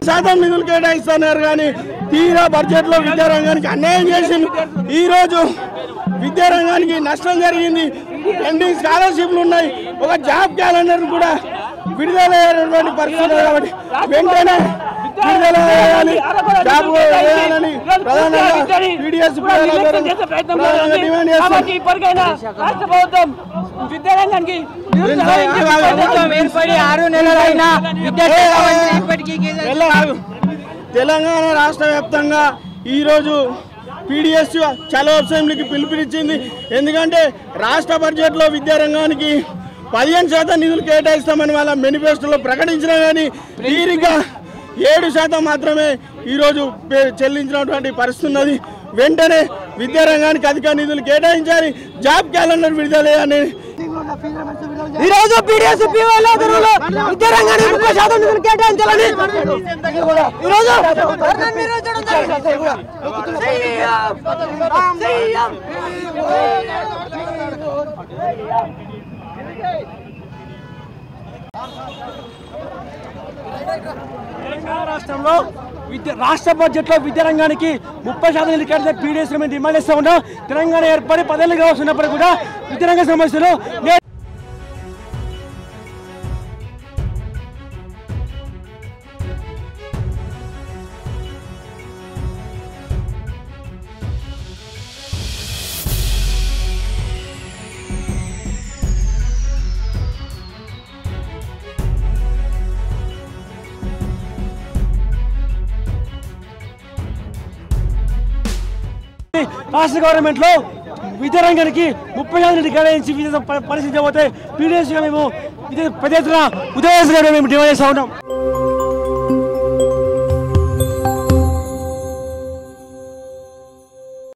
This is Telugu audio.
15% నిధులు కేటాయిస్తున్నారు కానీ తీరా బడ్జెట్లో విద్యారంగానికి అన్యాయం చేసింది. ఈరోజు విద్యారంగానికి నష్టం జరిగింది. పెండింగ్ స్కాలర్షిప్లు ఉన్నాయి. ఒక జాబ్ క్యాలెండర్ కూడా విడుదల అయ్యేటువంటి పరిస్థితి కాబట్టి వెంటనే విడుదల చేయాలి, జాబ్ వేయాలని ప్రధానంగా PDS డిమాండ్ చేస్తారు. తెలంగాణ రాష్ట్ర వ్యాప్తంగా ఈరోజు PDS చలో అసెంబ్లీకి పిలుపునిచ్చింది. ఎందుకంటే రాష్ట్ర బడ్జెట్లో విద్యారంగానికి 15% నిధులు కేటాయిస్తామని వాళ్ళ మేనిఫెస్టోలో ప్రకటించినా కానీ తీరిగా 7% మాత్రమే ఈరోజు చెల్లించినటువంటి పరిస్థితి ఉన్నది. వెంటనే విద్యారంగానికి అధిక నిధులు కేటాయించాలి, జాబ్ క్యాలెండర్ విడుదల చేయాలని ఈరోజు PDS విద్యారంగానికి 30% నిధులు కేటాయించాలని ఈరోజు తెలంగాణ రాష్ట్రంలో రాష్ట్ర బడ్జెట్లో విద్యారంగానికి 30% నిధులు కేటాయించాలని PDS మేము డిమాండ్ చేస్తూ ఉన్నాం. తెలంగాణ ఏర్పడి 10 ఏళ్ళు కావస్తున్నప్పుడు కూడా విద్యారంగ సమస్యలు రాష్ట్ర గవర్నమెంట్ లో విద్యారంగానికి 30% నిధులు కేటాయించి పరిశీలించబోతే PDS మేము పెద్ద ఎత్తున ఉదయం మేము డిమాండ్ చేస్తూ ఉన్నాం.